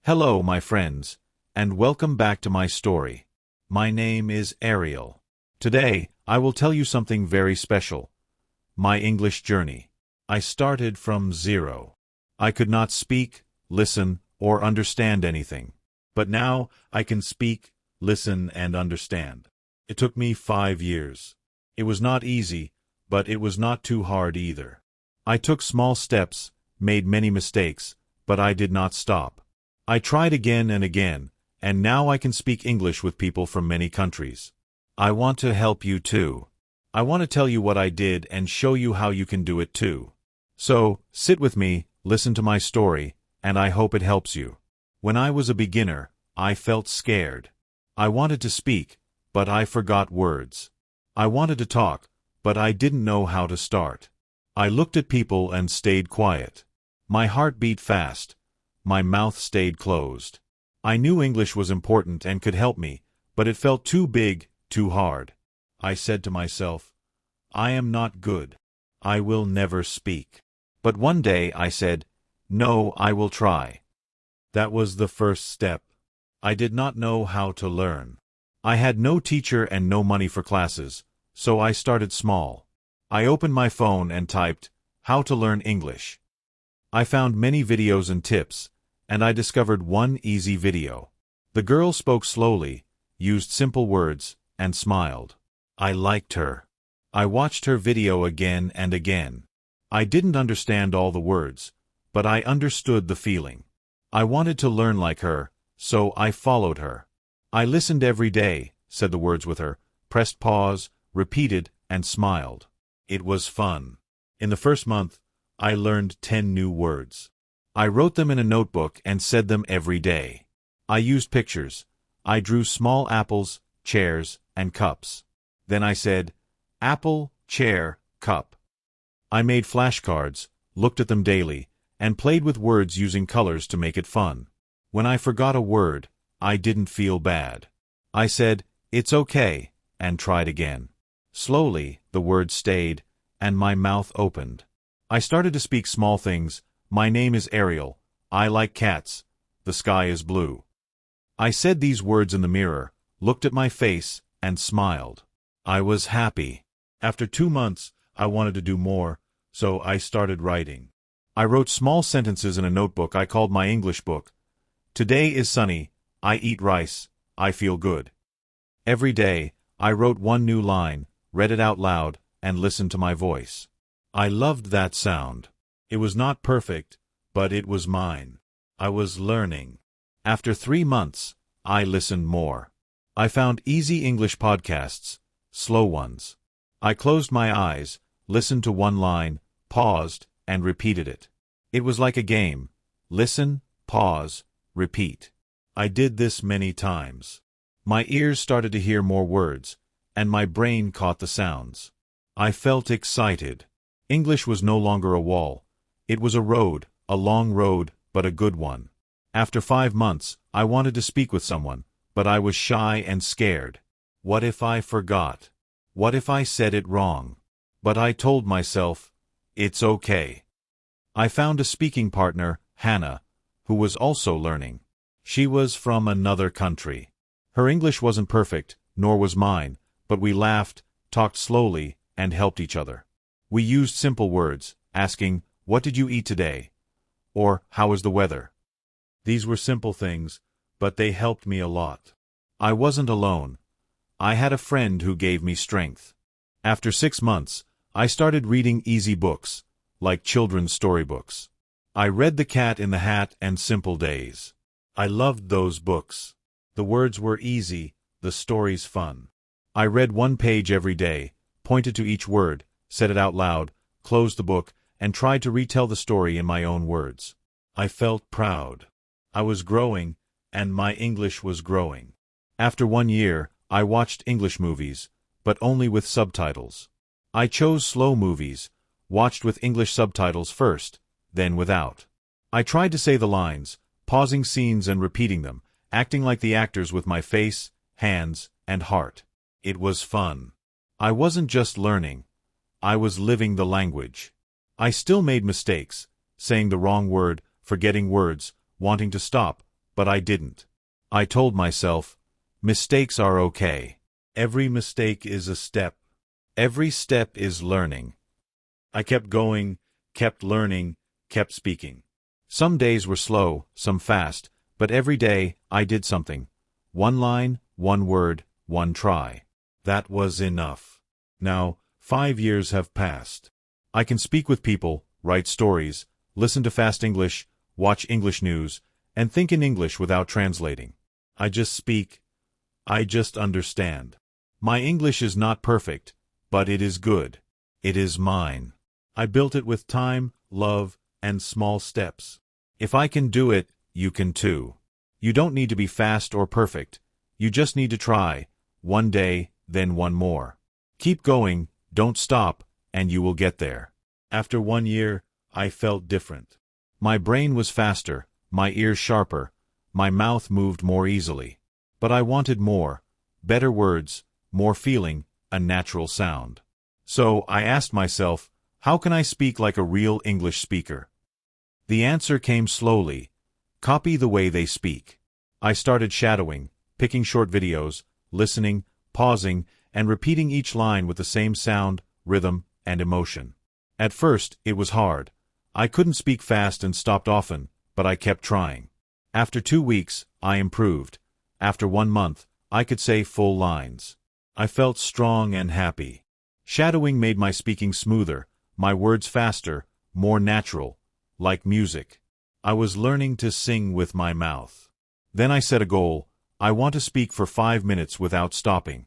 Hello, my friends, and welcome back to my story. My name is Ariel. Today, I will tell you something very special. My English journey. I started from zero. I could not speak, listen, or understand anything. But now, I can speak, listen, and understand. It took me 5 years. It was not easy, but it was not too hard either. I took small steps, made many mistakes, but I did not stop. I tried again and again, and now I can speak English with people from many countries. I want to help you too. I want to tell you what I did and show you how you can do it too. So, sit with me, listen to my story, and I hope it helps you. When I was a beginner, I felt scared. I wanted to speak, but I forgot words. I wanted to talk, but I didn't know how to start. I looked at people and stayed quiet. My heart beat fast. My mouth stayed closed. I knew English was important and could help me, but it felt too big, too hard. I said to myself, I am not good. I will never speak. But one day I said, no, I will try. That was the first step. I did not know how to learn. I had no teacher and no money for classes, so I started small. I opened my phone and typed, how to learn English. I found many videos and tips, and I discovered one easy video. The girl spoke slowly, used simple words, and smiled. I liked her. I watched her video again and again. I didn't understand all the words, but I understood the feeling. I wanted to learn like her, so I followed her. I listened every day, said the words with her, pressed pause, repeated, and smiled. It was fun. In the first month, I learned 10 new words. I wrote them in a notebook and said them every day. I used pictures. I drew small apples, chairs, and cups. Then I said, apple, chair, cup. I made flashcards, looked at them daily, and played with words using colors to make it fun. When I forgot a word, I didn't feel bad. I said, it's okay, and tried again. Slowly, the words stayed, and my mouth opened. I started to speak small things. My name is Ariel. I like cats. The sky is blue. I said these words in the mirror, looked at my face, and smiled. I was happy. After 2 months, I wanted to do more, so I started writing. I wrote small sentences in a notebook I called my English book. Today is sunny. I eat rice. I feel good. Every day, I wrote one new line, read it out loud, and listened to my voice. I loved that sound. It was not perfect, but it was mine. I was learning. After 3 months, I listened more. I found easy English podcasts, slow ones. I closed my eyes, listened to one line, paused, and repeated it. It was like a game. Listen, pause, repeat. I did this many times. My ears started to hear more words, and my brain caught the sounds. I felt excited. English was no longer a wall. It was a road, a long road, but a good one. After 5 months, I wanted to speak with someone, but I was shy and scared. What if I forgot? What if I said it wrong? But I told myself, it's okay. I found a speaking partner, Hannah, who was also learning. She was from another country. Her English wasn't perfect, nor was mine, but we laughed, talked slowly, and helped each other. We used simple words, asking, what did you eat today? Or, how is the weather? These were simple things, but they helped me a lot. I wasn't alone. I had a friend who gave me strength. After 6 months, I started reading easy books, like children's storybooks. I read The Cat in the Hat and Simple Days. I loved those books. The words were easy, the stories fun. I read 1 page every day, pointed to each word, said it out loud, closed the book, and tried to retell the story in my own words. I felt proud. I was growing, and my English was growing. After 1 year, I watched English movies, but only with subtitles. I chose slow movies, watched with English subtitles first, then without. I tried to say the lines, pausing scenes and repeating them, acting like the actors with my face, hands, and heart. It was fun. I wasn't just learning. I was living the language. I still made mistakes, saying the wrong word, forgetting words, wanting to stop, but I didn't. I told myself, mistakes are okay. Every mistake is a step. Every step is learning. I kept going, kept learning, kept speaking. Some days were slow, some fast, but every day I did something. One line, one word, one try. That was enough. Now, 5 years have passed. I can speak with people, write stories, listen to fast English, watch English news, and think in English without translating. I just speak. I just understand. My English is not perfect, but it is good. It is mine. I built it with time, love, and small steps. If I can do it, you can too. You don't need to be fast or perfect. You just need to try, one day, then one more. Keep going, don't stop, and you will get there. After 1 year, I felt different. My brain was faster, my ears sharper, my mouth moved more easily. But I wanted more, better words, more feeling, a natural sound. So I asked myself, how can I speak like a real English speaker? The answer came slowly. Copy the way they speak. I started shadowing, picking short videos, listening, pausing, and repeating each line with the same sound, rhythm, and emotion. At first, it was hard. I couldn't speak fast and stopped often, but I kept trying. After 2 weeks, I improved. After 1 month, I could say full lines. I felt strong and happy. Shadowing made my speaking smoother, my words faster, more natural, like music. I was learning to sing with my mouth. Then I set a goal. I want to speak for 5 minutes without stopping.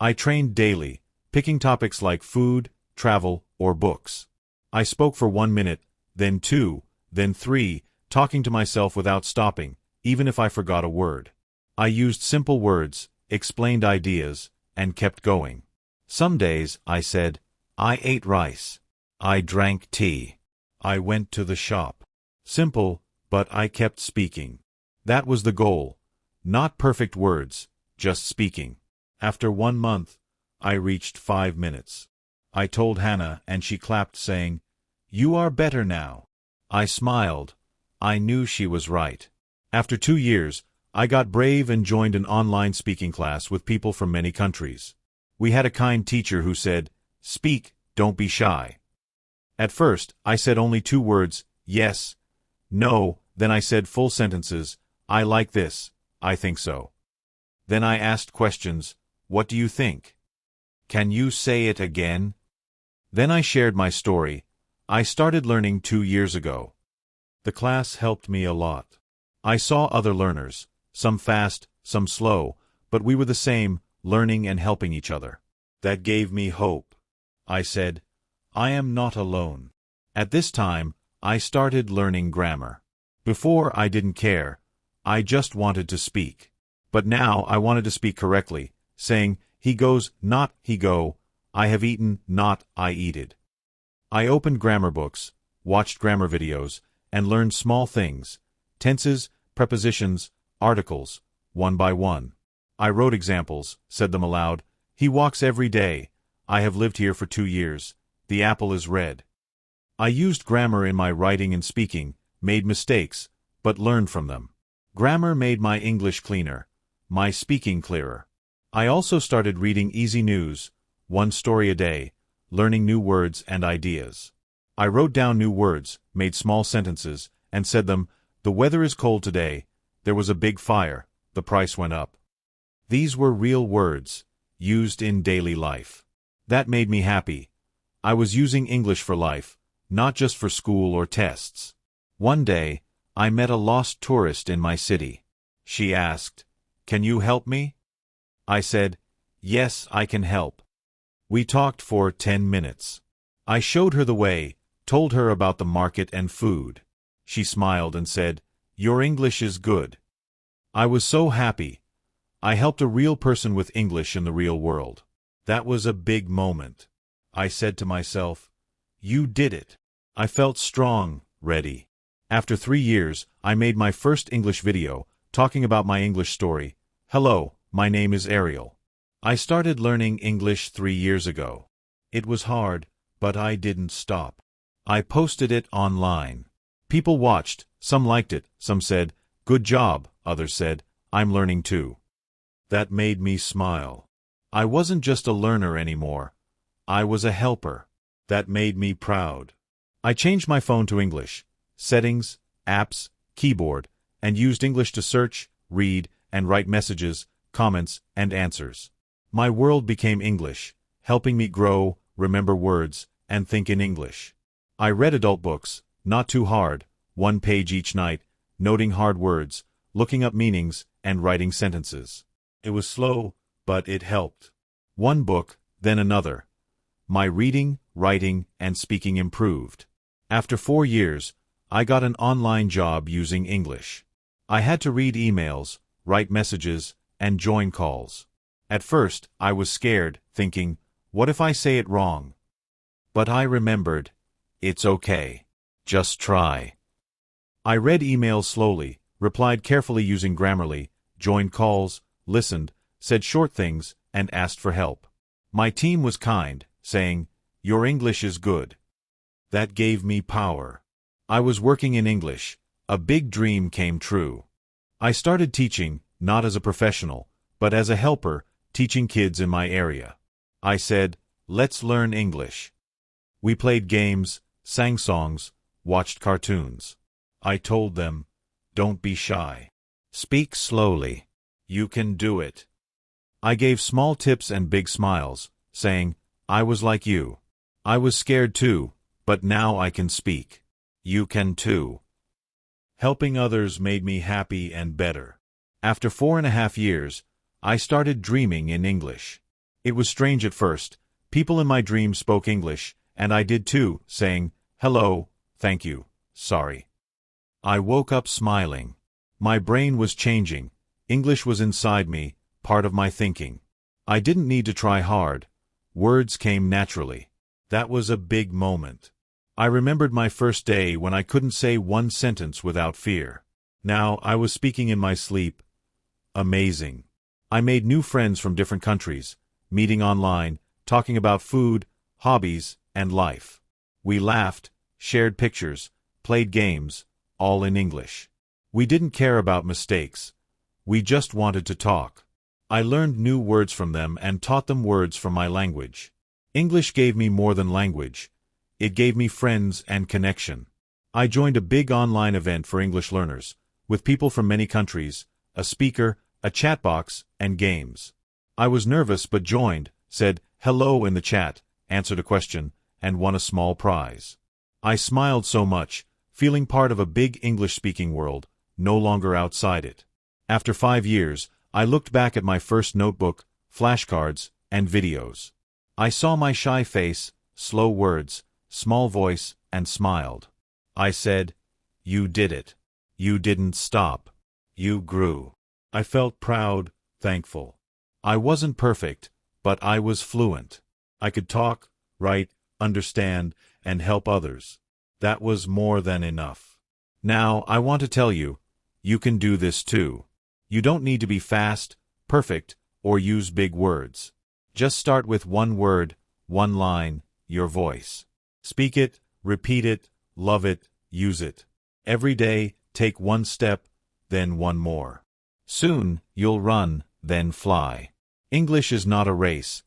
I trained daily, picking topics like food, travel, or books. I spoke for 1 minute, then 2, then 3, talking to myself without stopping, even if I forgot a word. I used simple words, explained ideas, and kept going. Some days, I said, I ate rice. I drank tea. I went to the shop. Simple, but I kept speaking. That was the goal. Not perfect words, just speaking. After 1 month, I reached 5 minutes. I told Hannah and she clapped saying, "You are better now." I smiled. I knew she was right. After 2 years, I got brave and joined an online speaking class with people from many countries. We had a kind teacher who said, "Speak, don't be shy." At first, I said only 2 words, yes, no, then I said full sentences, I like this, I think so. Then I asked questions, what do you think? Can you say it again? Then I shared my story. I started learning 2 years ago. The class helped me a lot. I saw other learners, some fast, some slow, but we were the same, learning and helping each other. That gave me hope. I said, I am not alone. At this time, I started learning grammar. Before, I didn't care. I just wanted to speak. But now I wanted to speak correctly, saying, he goes, not he go, I have eaten, not I eated. I opened grammar books, watched grammar videos, and learned small things, tenses, prepositions, articles, one by one. I wrote examples, said them aloud. He walks every day. I have lived here for 2 years. The apple is red. I used grammar in my writing and speaking, made mistakes, but learned from them. Grammar made my English cleaner, my speaking clearer. I also started reading easy news, 1 story a day, learning new words and ideas. I wrote down new words, made small sentences, and said them, the weather is cold today, there was a big fire, the price went up. These were real words, used in daily life. That made me happy. I was using English for life, not just for school or tests. One day, I met a lost tourist in my city. She asked, "Can you help me?" I said, "Yes, I can help." We talked for 10 minutes. I showed her the way, told her about the market and food. She smiled and said, "Your English is good." I was so happy. I helped a real person with English in the real world. That was a big moment. I said to myself, "You did it." I felt strong, ready. After 3 years, I made my first English video, talking about my English story. Hello, my name is Ariel. I started learning English 3 years ago. It was hard, but I didn't stop. I posted it online. People watched, some liked it, some said, Good job, others said. I'm learning too. That made me smile. I wasn't just a learner anymore. I was a helper. That made me proud. I changed my phone to English, settings, apps, keyboard, and used English to search, read, and write messages, comments, and answers. My world became English, helping me grow, remember words, and think in English. I read adult books, not too hard, one page each night, noting hard words, looking up meanings, and writing sentences. It was slow, but it helped. One book, then another. My reading, writing, and speaking improved. After 4 years, I got an online job using English. I had to read emails, write messages, and join calls. At first, I was scared, thinking, what if I say it wrong? But I remembered, it's okay. Just try. I read emails slowly, replied carefully using Grammarly, joined calls, listened, said short things, and asked for help. My team was kind, saying, your English is good. That gave me power. I was working in English. A big dream came true. I started teaching, not as a professional, but as a helper, teaching kids in my area. I said, let's learn English. We played games, sang songs, watched cartoons. I told them, don't be shy. Speak slowly. You can do it. I gave small tips and big smiles, saying, I was like you. I was scared too, but now I can speak. You can too. Helping others made me happy and better. After 4.5 years, I started dreaming in English. It was strange at first. People in my dreams spoke English, and I did too, saying, hello, thank you, sorry. I woke up smiling. My brain was changing. English was inside me, part of my thinking. I didn't need to try hard. Words came naturally. That was a big moment. I remembered my first day when I couldn't say one sentence without fear. Now I was speaking in my sleep. Amazing. I made new friends from different countries, meeting online, talking about food, hobbies, and life. We laughed, shared pictures, played games, all in English. We didn't care about mistakes. We just wanted to talk. I learned new words from them and taught them words from my language. English gave me more than language. It gave me friends and connection. I joined a big online event for English learners, with people from many countries, a speaker, a chat box, and games. I was nervous but joined, said hello in the chat, answered a question, and won a small prize. I smiled so much, feeling part of a big English-speaking world, no longer outside it. After 5 years, I looked back at my first notebook, flashcards, and videos. I saw my shy face, slow words, small voice, and smiled. I said, you did it. You didn't stop. You grew. I felt proud, thankful. I wasn't perfect, but I was fluent. I could talk, write, understand, and help others. That was more than enough. Now, I want to tell you, you can do this too. You don't need to be fast, perfect, or use big words. Just start with one word, one line, your voice. Speak it, repeat it, love it, use it. Every day, take one step, then one more. Soon, you'll run, then fly. English is not a race.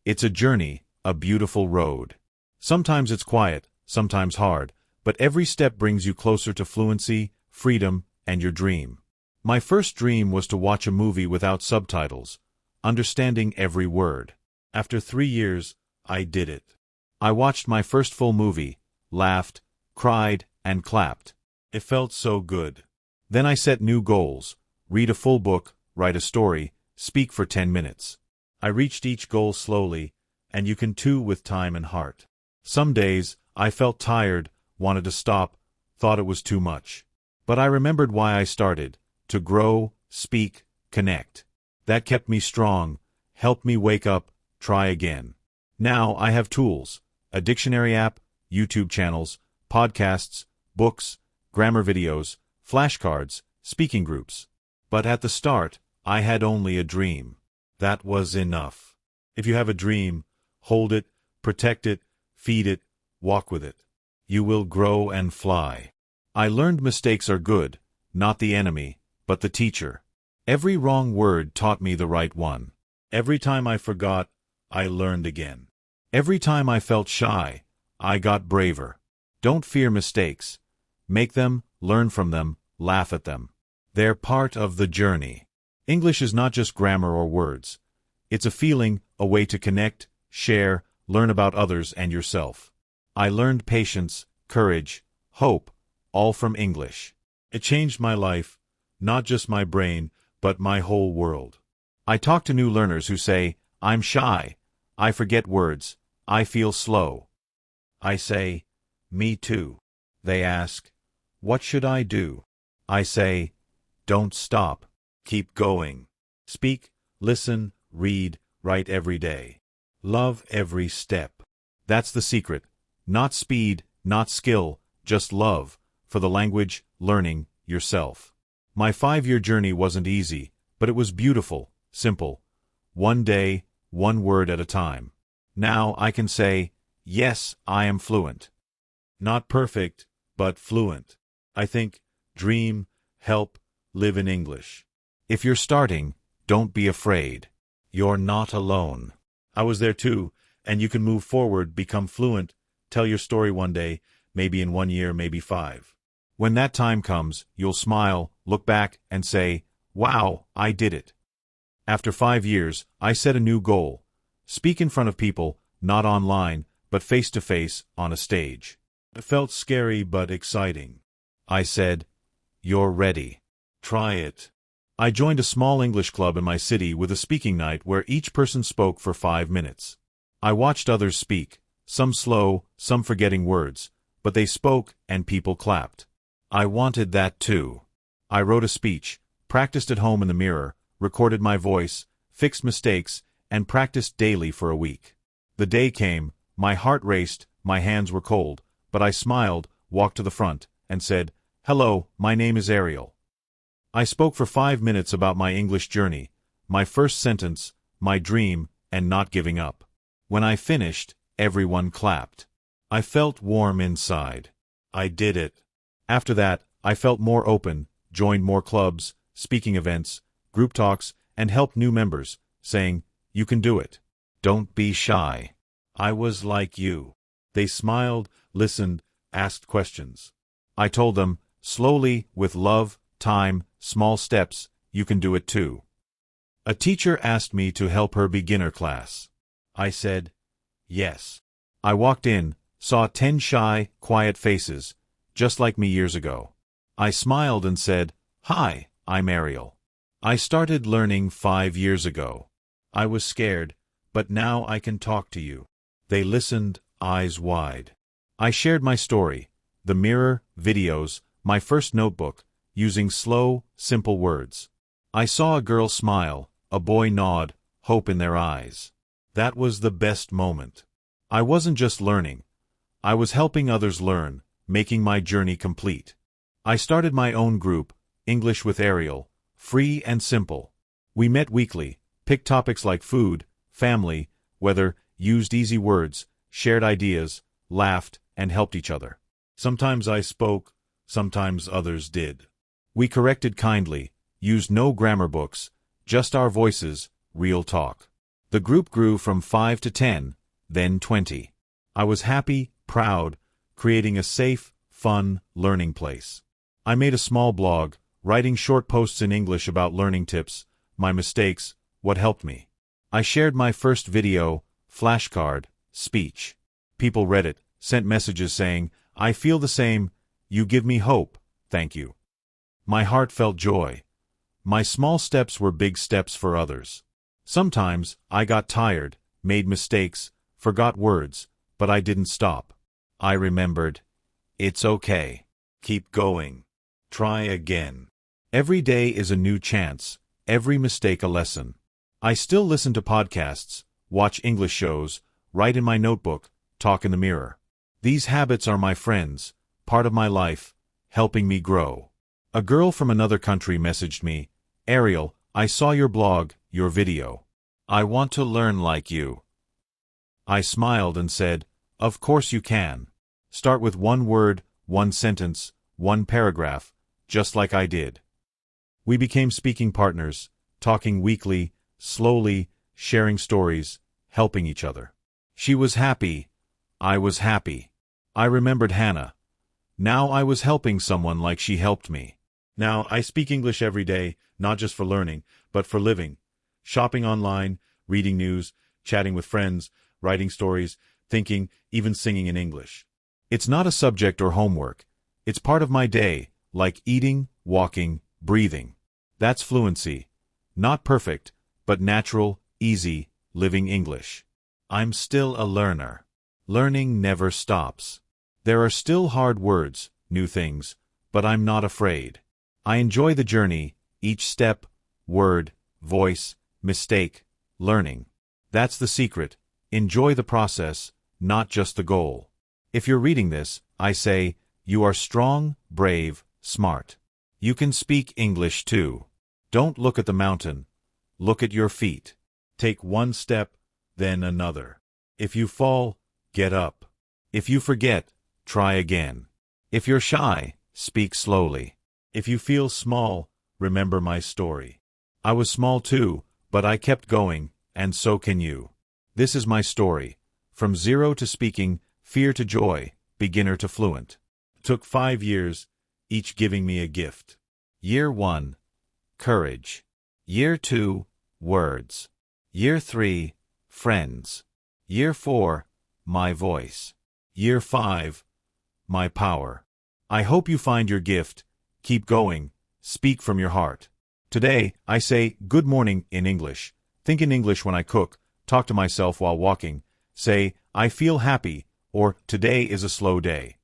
It's a journey, a beautiful road. Sometimes it's quiet, sometimes hard, but every step brings you closer to fluency, freedom, and your dream. My first dream was to watch a movie without subtitles, understanding every word. After 3 years, I did it. I watched my first full movie, laughed, cried, and clapped. It felt so good. Then I set new goals: read a full book, write a story, speak for 10 minutes. I reached each goal slowly, and you can too with time and heart. Some days, I felt tired, wanted to stop, thought it was too much. But I remembered why I started: to grow, speak, connect. That kept me strong, helped me wake up, try again. Now I have tools: a dictionary app, YouTube channels, podcasts, books, grammar videos, flashcards, speaking groups. But at the start, I had only a dream. That was enough. If you have a dream, hold it, protect it, feed it, walk with it. You will grow and fly. I learned mistakes are good, not the enemy, but the teacher. Every wrong word taught me the right one. Every time I forgot, I learned again. Every time I felt shy, I got braver. Don't fear mistakes. Make them, learn from them, laugh at them. They're part of the journey. English is not just grammar or words. It's a feeling, a way to connect, share, learn about others and yourself. I learned patience, courage, hope, all from English. It changed my life, not just my brain, but my whole world. I talk to new learners who say, I'm shy, I forget words, I feel slow. I say, me too. They ask, what should I do? I say, don't stop, keep going. Speak, listen, read, write every day. Love every step. That's the secret. Not speed, not skill, just love, for the language, learning, yourself. My 5-year journey wasn't easy, but it was beautiful, simple. One day, one word at a time. Now I can say, yes, I am fluent. Not perfect, but fluent. I think, dream, help, live in English. If you're starting, don't be afraid. You're not alone. I was there too, and you can move forward, become fluent, tell your story one day, maybe in 1 year, maybe 5. When that time comes, you'll smile, look back, and say, wow, I did it. After 5 years, I set a new goal. Speak in front of people, not online, but face-to-face, on a stage. It felt scary but exciting. I said, you're ready. Try it. I joined a small English club in my city with a speaking night where each person spoke for 5 minutes. I watched others speak, some slow, some forgetting words, but they spoke and people clapped. I wanted that too. I wrote a speech, practiced at home in the mirror, recorded my voice, fixed mistakes, and practiced daily for a week. The day came, my heart raced, my hands were cold, but I smiled, walked to the front, and said, hello, my name is Ariel. I spoke for 5 minutes about my English journey, my first sentence, my dream, and not giving up. When I finished, everyone clapped. I felt warm inside. I did it. After that, I felt more open, joined more clubs, speaking events, group talks, and helped new members, saying, you can do it. Don't be shy. I was like you. They smiled, listened, asked questions. I told them, slowly, with love, time, small steps, you can do it too. A teacher asked me to help her beginner class. I said, yes. I walked in, saw 10 shy, quiet faces, just like me years ago. I smiled and said, hi, I'm Ariel. I started learning 5 years ago. I was scared, but now I can talk to you. They listened, eyes wide. I shared my story, the mirror, videos, my first notebook, using slow, simple words. I saw a girl smile, a boy nod, hope in their eyes. That was the best moment. I wasn't just learning. I was helping others learn, making my journey complete. I started my own group, English with Ariel, free and simple. We met weekly, picked topics like food, family, weather, used easy words, shared ideas, laughed, and helped each other. Sometimes I spoke, sometimes others did. We corrected kindly, used no grammar books, just our voices, real talk. The group grew from 5 to 10, then 20. I was happy, proud, creating a safe, fun, learning place. I made a small blog, writing short posts in English about learning tips, my mistakes, what helped me. I shared my first video, flashcard, speech. People read it, sent messages saying, I feel the same, you give me hope, thank you. My heart felt joy. My small steps were big steps for others. Sometimes I got tired, made mistakes, forgot words, but I didn't stop. I remembered, it's okay. Keep going. Try again. Every day is a new chance, every mistake a lesson. I still listen to podcasts, watch English shows, write in my notebook, talk in the mirror. These habits are my friends, part of my life, helping me grow. A girl from another country messaged me, Ariel, I saw your blog, your video. I want to learn like you. I smiled and said, of course you can. Start with one word, one sentence, one paragraph, just like I did. We became speaking partners, talking weekly, slowly, sharing stories, helping each other. She was happy. I was happy. I remembered Hannah. Now I was helping someone like she helped me. Now I speak English every day, not just for learning, but for living. Shopping online, reading news, chatting with friends, writing stories, thinking, even singing in English. It's not a subject or homework. It's part of my day, like eating, walking, breathing. That's fluency. Not perfect, but natural, easy, living English. I'm still a learner. Learning never stops. There are still hard words, new things, but I'm not afraid. I enjoy the journey, each step, word, voice, mistake, learning. That's the secret. Enjoy the process, not just the goal. If you're reading this, I say, you are strong, brave, smart. You can speak English too. Don't look at the mountain. Look at your feet. Take one step, then another. If you fall, get up. If you forget, try again. If you're shy, speak slowly. If you feel small, remember my story. I was small too, but I kept going, and so can you. This is my story. From zero to speaking, fear to joy, beginner to fluent. Took 5 years, each giving me a gift. Year 1, courage. Year 2, words. Year 3, friends. Year 4, my voice. Year 5, my power. I hope you find your gift. Keep going. Speak from your heart. Today, I say good morning in English. Think in English when I cook. Talk to myself while walking. Say, I feel happy, or today is a slow day.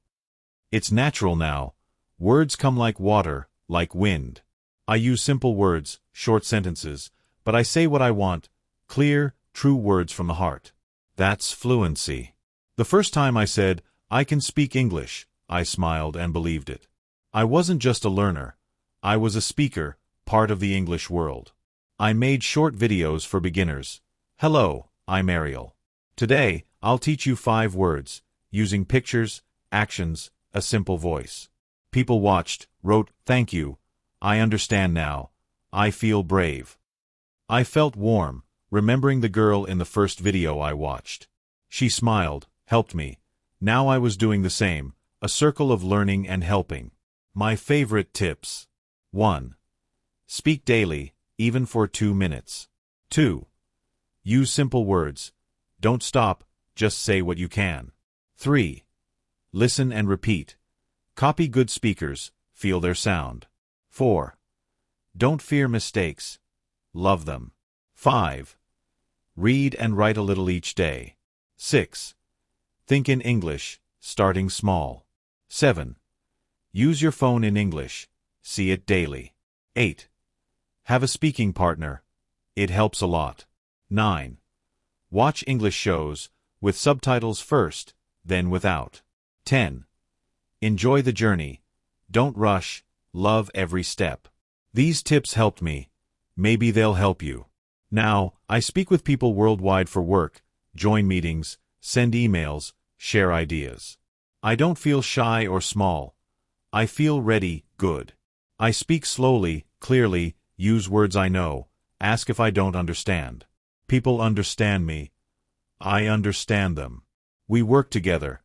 It's natural now. Words come like water, like wind. I use simple words, short sentences, but I say what I want, clear, true words from the heart. That's fluency. The first time I said, I can speak English, I smiled and believed it. I wasn't just a learner. I was a speaker, part of the English world. I made short videos for beginners. Hello, I'm Ariel. Today, I'll teach you 5 words, using pictures, actions, a simple voice. People watched, wrote, thank you. I understand now. I feel brave. I felt warm, remembering the girl in the first video I watched. She smiled, helped me. Now I was doing the same, a circle of learning and helping. My favorite tips. 1. Speak daily, even for 2 minutes. 2. Use simple words. Don't stop, just say what you can. 3. Listen and repeat. Copy good speakers, feel their sound. 4. Don't fear mistakes. Love them. 5. Read and write a little each day. 6. Think in English, starting small. 7. Use your phone in English. See it daily. 8. Have a speaking partner. It helps a lot. 9. Watch English shows, with subtitles first, then without. 10. Enjoy the journey. Don't rush. Love every step. These tips helped me. Maybe they'll help you. Now, I speak with people worldwide for work, join meetings, send emails, share ideas. I don't feel shy or small. I feel ready, good. I speak slowly, clearly, use words I know, ask if I don't understand. People understand me. I understand them. We work together.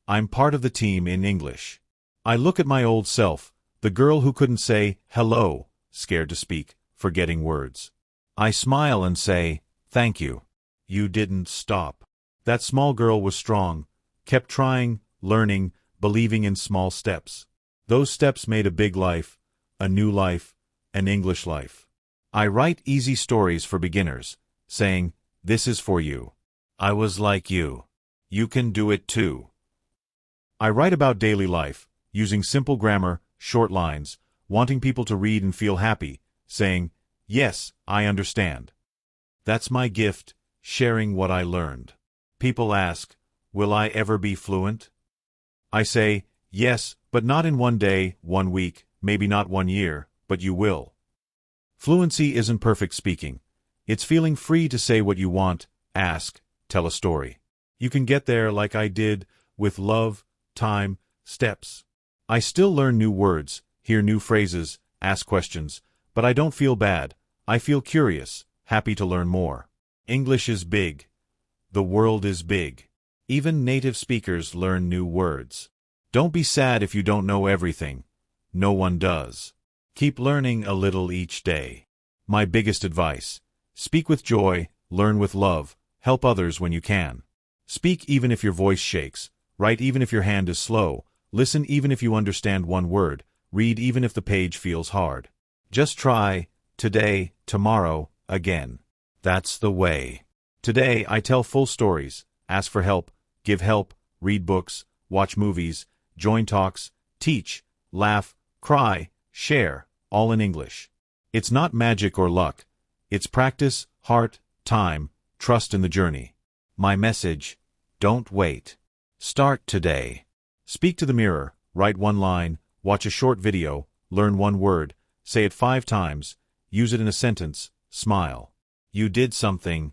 I'm part of the team in English. I look at my old self, the girl who couldn't say hello, scared to speak, forgetting words. I smile and say, thank you. You didn't stop. That small girl was strong, kept trying, learning, believing in small steps. Those steps made a big life, a new life, an English life. I write easy stories for beginners, saying, this is for you. I was like you. You can do it too. I write about daily life, using simple grammar, short lines, wanting people to read and feel happy, saying, yes, I understand. That's my gift, sharing what I learned. People ask, will I ever be fluent? I say, yes, but not in 1 day, 1 week, maybe not 1 year, but you will. Fluency isn't perfect speaking. It's feeling free to say what you want, ask, tell a story. You can get there like I did, with love, time, steps. I still learn new words, hear new phrases, ask questions, But I don't feel bad. I feel curious, happy to learn more. English is big. The world is big. Even native speakers learn new words. Don't be sad if you don't know everything. No one does. Keep learning a little each day. My biggest advice: speak with joy, learn with love, help others when you can. Speak even if your voice shakes, write even if your hand is slow, listen even if you understand one word, read even if the page feels hard. Just try, today, tomorrow, again. That's the way. Today I tell full stories, ask for help, give help, read books, watch movies, join talks, teach, laugh, cry, share, all in English. It's not magic or luck. It's practice, heart, time, trust in the journey. My message: don't wait. Start today. Speak to the mirror, write one line, watch a short video, learn one word, say it 5 times, use it in a sentence, smile. You did something.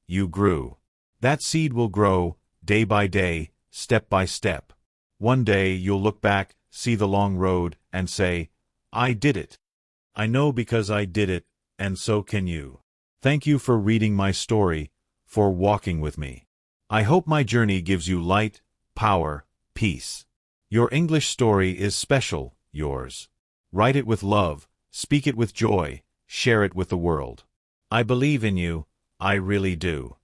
You grew. That seed will grow, day by day, step by step. One day you'll look back, see the long road, and say, I did it. I know because I did it, and so can you. Thank you for reading my story, for walking with me. I hope my journey gives you light, power, peace. Your English story is special, yours. Write it with love, speak it with joy, share it with the world. I believe in you, I really do.